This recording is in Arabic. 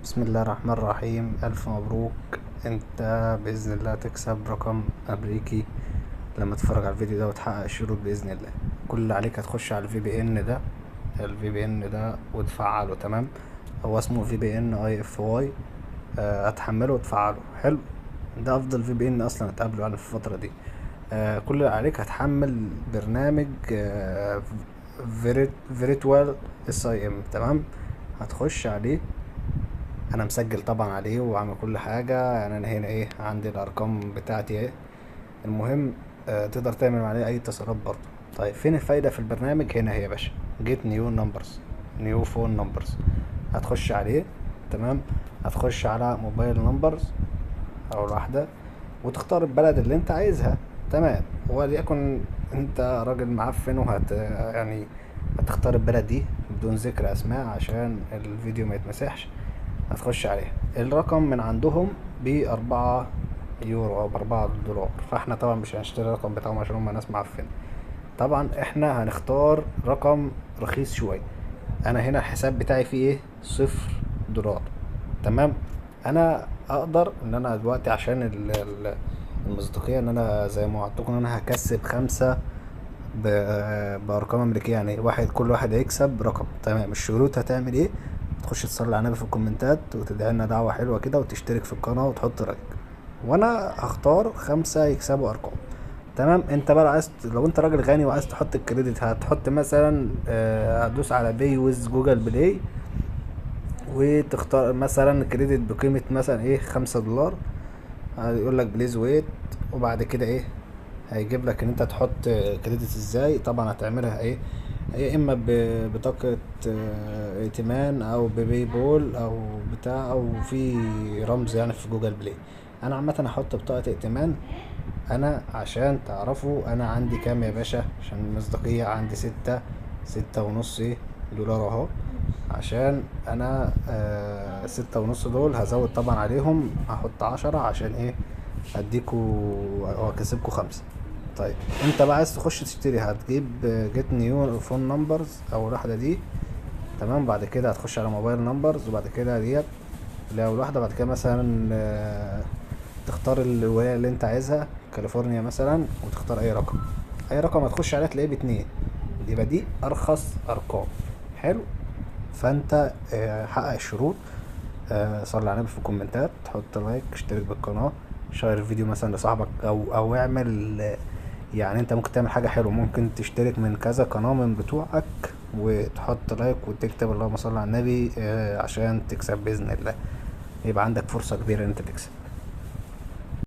بسم الله الرحمن الرحيم. ألف مبروك، انت بإذن الله تكسب رقم أمريكي لما تتفرج على الفيديو ده وتحقق الشروط بإذن الله. كل اللي عليك هتخش على الفي بي ان ده وتفعله. تمام، هو اسمه في بي ان اي اف واي. هتحمله وتفعله. حلو، ده افضل في بي ان اصلا هتقابله يعني في الفترة دي. كل اللي عليك هتحمل برنامج فيريتوال اس اي ام. تمام، هتخش عليه. انا مسجل طبعا عليه وعامل كل حاجة، يعني انا هنا ايه عندي الارقام بتاعتي ايه. المهم تقدر تعمل عليه اي اتصالات برضه. طيب فين الفايدة في البرنامج؟ هنا هي يا باشا، جيت نيو نمبرز، نيو فون نمبرز. هتخش عليه. تمام، هتخش على موبايل نمبرز او واحدة وتختار البلد اللي انت عايزها. تمام، وليكن انت راجل معفن يعني هتختار البلد دي بدون ذكر اسماء عشان الفيديو ما يتمسحش. هتخش عليها. الرقم من عندهم ب4 يورو او ب4 دولار، فاحنا طبعا مش هنشتري الرقم بتاعهم عشان هم ناس معفنة. طبعا احنا هنختار رقم رخيص شوية. انا هنا الحساب بتاعي فيه ايه؟ 0 دولار. تمام، انا اقدر ان انا دلوقتي عشان المصداقية، ان انا زي ما وعدتكم ان انا هكسب 5 بارقام امريكيه، يعني كل واحد هيكسب رقم. تمام، الشروط هتعمل ايه؟ تخش تصلي على النبي في الكومنتات وتدعي لنا دعوه حلوه كده وتشترك في القناه وتحط لايك، وانا هختار 5 يكسبوا ارقام. تمام، انت بقى عايز لو انت راجل غني وعايز تحط الكريدت هتحط مثلا هتدوس على باي ويز جوجل بلاي وتختار مثلا كريدت بقيمه مثلا ايه 5 دولار. هيقول لك بليز ويت، وبعد كده ايه هيجيب لك ان انت تحط كريدت. ازاي؟ طبعا هتعملها ايه، يا اما ببطاقة ائتمان او بباي بول او بتاع او في رمز يعني في جوجل بلاي. انا عامة هحط بطاقة ائتمان. انا عشان تعرفوا انا عندي كام يا باشا، عشان المصداقية عندي 6.5 دولار اهو. عشان انا 6.5 دول هزود طبعا عليهم، هحط 10 عشان ايه اديكوا او اكسبكوا 5. طيب انت بقى عايز تخش تشتري، هتجيب جيت نيو فون نمبرز او الواحدة دي. تمام، بعد كده هتخش على موبايل نمبرز، وبعد كده ديت لو الواحدة. بعد كده مثلا تختار الولاية اللي انت عايزها، كاليفورنيا مثلا، وتختار اي رقم. اي رقم هتخش عليه تلاقيه ب2، يبقى دي ارخص ارقام. حلو، فانت حقق الشروط. صلي على النبي في الكومنتات، تحط لايك، اشترك بالقناة، شير الفيديو مثلا لصاحبك او اعمل يعني انت ممكن تعمل حاجة حلوة، ممكن تشترك من كذا قناة من بتوعك وتحط لايك وتكتب اللهم صل على النبي عشان تكسب بإذن الله. يبقى عندك فرصة كبيرة ان انت تكسب.